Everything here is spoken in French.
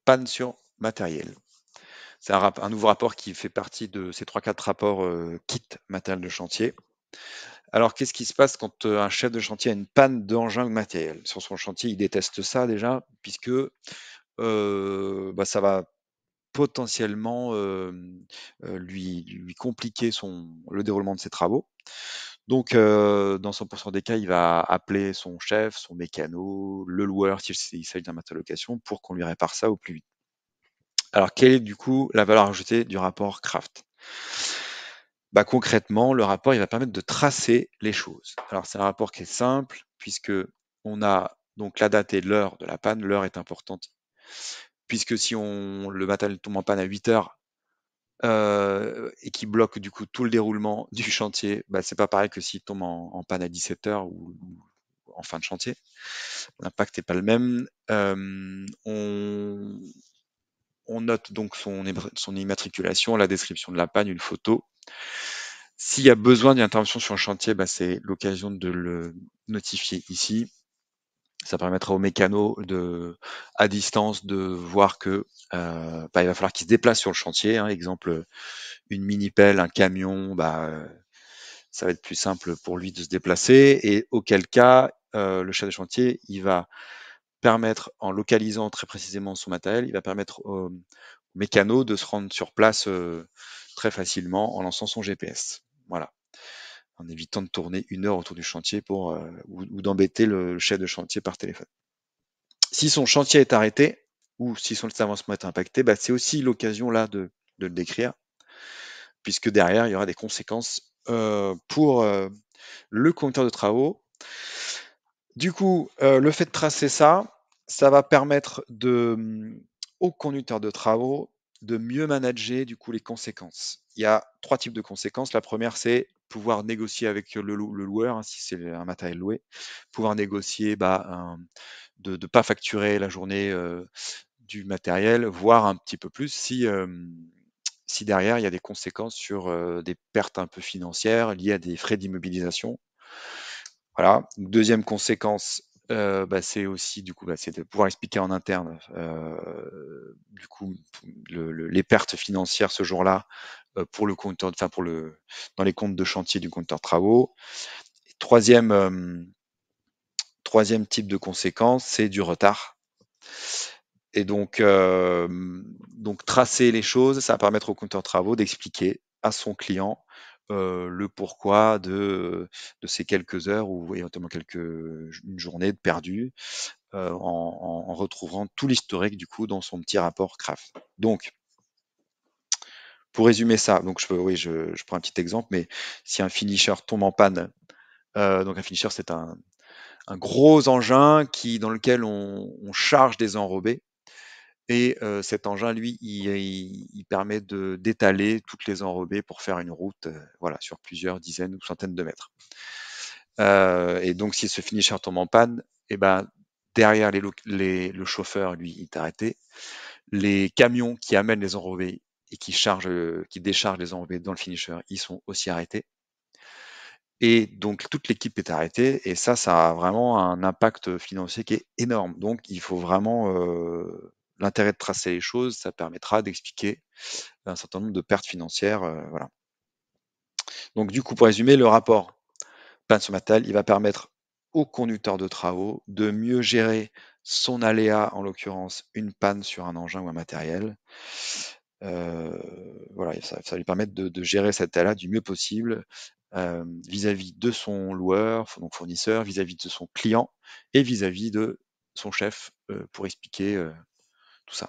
panne sur matériel. C'est un nouveau rapport qui fait partie de ces 3-4 rapports kit matériel de chantier. Alors, qu'est-ce qui se passe quand un chef de chantier a une panne d'engin ou de matériel? Sur son chantier, il déteste ça déjà, puisque ça va potentiellement lui compliquer le déroulement de ses travaux. Donc, dans 100% des cas, il va appeler son chef, son mécano, le loueur, s'il s'agit d'un matériel de location, pour qu'on lui répare ça au plus vite. Alors, quelle est du coup la valeur ajoutée du rapport Craft? Concrètement, le rapport, il va permettre de tracer les choses. Alors, c'est un rapport qui est simple, puisque on a donc la date et l'heure de la panne. L'heure est importante, puisque si le matériel tombe en panne à 8 heures, et qui bloque du coup tout le déroulement du chantier, c'est pas pareil que s'il tombe en panne à 17 heures ou en fin de chantier. L'impact n'est pas le même. On note donc son immatriculation, la description de la panne, une photo. S'il y a besoin d'une intervention sur un chantier, c'est l'occasion de le notifier ici. Ça permettra au mécano à distance de voir que il va falloir qu'il se déplace sur le chantier. Exemple, une mini pelle, un camion, ça va être plus simple pour lui de se déplacer. Et auquel cas, le chef de chantier, il va permettre, en localisant très précisément son matériel, il va permettre au mécano de se rendre sur place très facilement en lançant son GPS. Voilà. En évitant de tourner 1 heure autour du chantier ou d'embêter le chef de chantier par téléphone. Si son chantier est arrêté ou si son avancement est impacté, c'est aussi l'occasion là de le décrire, puisque derrière, il y aura des conséquences pour le conducteur de travaux. Du coup, le fait de tracer ça va permettre au conducteur de travaux de mieux manager du coup les conséquences. Il y a 3 types de conséquences. La première, c'est pouvoir négocier avec le loueur, si c'est un matériel loué, pouvoir négocier de ne pas facturer la journée du matériel, voire un petit peu plus si derrière il y a des conséquences sur des pertes un peu financières liées à des frais d'immobilisation. Voilà. Deuxième conséquence, c'est aussi du coup, c'est de pouvoir expliquer en interne du coup les pertes financières ce jour-là pour le conducteur, dans les comptes de chantier du conducteur de travaux. Et troisième type de conséquence, c'est du retard. Et donc tracer les choses, ça va permettre au conducteur de travaux d'expliquer à son client le pourquoi de ces quelques heures ou éventuellement une journée de perdu en retrouvant tout l'historique du coup dans son petit rapport Craft. Donc, pour résumer ça, donc je prends un petit exemple, mais si un finisher tombe en panne, donc un finisher c'est un gros engin dans lequel on charge des enrobés. Et cet engin, lui, il permet d'étaler toutes les enrobées pour faire une route sur plusieurs dizaines ou centaines de mètres. Et donc, si ce finisher tombe en panne, derrière le chauffeur, lui, il est arrêté. Les camions qui amènent les enrobés et qui déchargent les enrobés dans le finisher, ils sont aussi arrêtés. Et donc, toute l'équipe est arrêtée. Et ça a vraiment un impact financier qui est énorme. Donc, il faut vraiment l'intérêt de tracer les choses, ça permettra d'expliquer un certain nombre de pertes financières. Voilà. Donc, du coup, pour résumer, le rapport panne sur matériel, il va permettre au conducteur de travaux de mieux gérer son aléa, en l'occurrence une panne sur un engin ou un matériel. Voilà, ça va lui permettre de gérer cet aléa du mieux possible vis-à-vis de son loueur, donc fournisseur, vis-à-vis de son client et vis-à-vis de son chef pour expliquer tout ça.